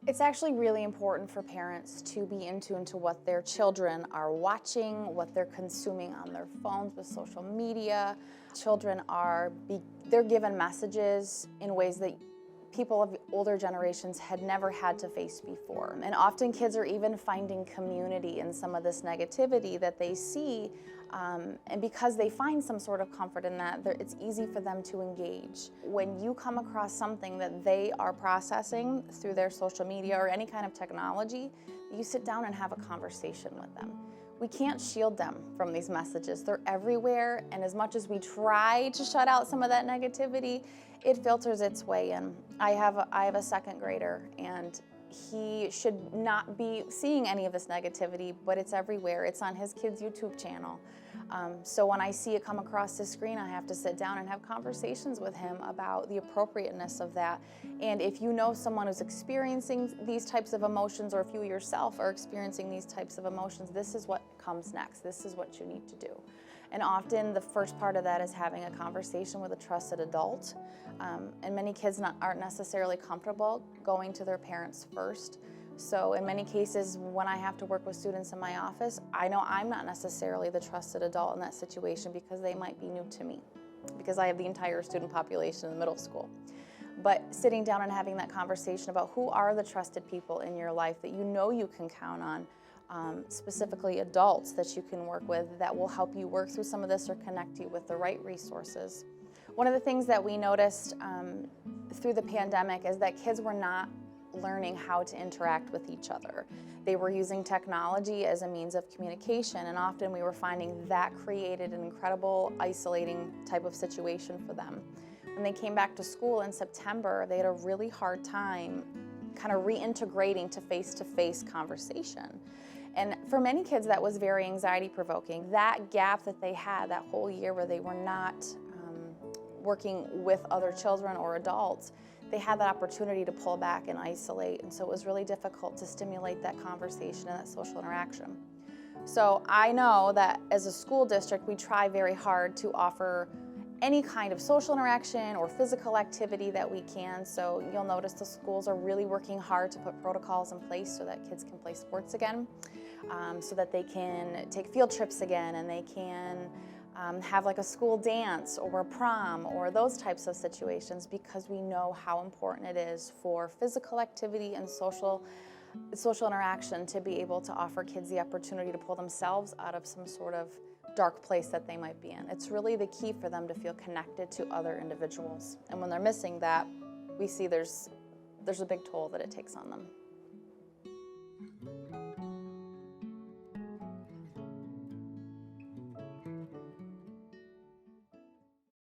It's actually really important for parents to be in tune to what their children are watching, what they're consuming on their phones with social media. Children they're given messages in ways that people of older generations had never had to face before. And often kids are even finding community in some of this negativity that they see. And because they find some sort of comfort in that, it's easy for them to engage. When you come across something that they are processing through their social media or any kind of technology, you sit down and have a conversation with them. We can't shield them from these messages. They're everywhere, and as much as we try to shut out some of that negativity, it filters its way in. I have a second grader, and he should not be seeing any of this negativity, but it's everywhere. It's on his kid's YouTube channel. So when I see it come across the screen, I have to sit down and have conversations with him about the appropriateness of that. And if you know someone who's experiencing these types of emotions, or if you yourself are experiencing these types of emotions, this is what comes next. This is what you need to do. And often the first part of that is having a conversation with a trusted adult. And many kids aren't necessarily comfortable going to their parents first. So in many cases, when I have to work with students in my office, I know I'm not necessarily the trusted adult in that situation because they might be new to me, because I have the entire student population in middle school. But sitting down and having that conversation about who are the trusted people in your life that you know you can count on, specifically adults that you can work with that will help you work through some of this or connect you with the right resources. One of the things that we noticed through the pandemic is that kids were not learning how to interact with each other. They were using technology as a means of communication, and often we were finding that created an incredible isolating type of situation for them. When they came back to school in September, they had a really hard time kind of reintegrating to face-to-face conversation. And for many kids, that was very anxiety-provoking. That gap that they had that whole year where they were not working with other children or adults, they had that opportunity to pull back and isolate. And so it was really difficult to stimulate that conversation and that social interaction. So I know that as a school district, we try very hard to offer any kind of social interaction or physical activity that we can. So you'll notice the schools are really working hard to put protocols in place so that kids can play sports again, so that they can take field trips again, and they can have like a school dance or a prom or those types of situations, because we know how important it is for physical activity and social interaction to be able to offer kids the opportunity to pull themselves out of some sort of dark place that they might be in. It's really the key for them to feel connected to other individuals. And when they're missing that, we see there's a big toll that it takes on them.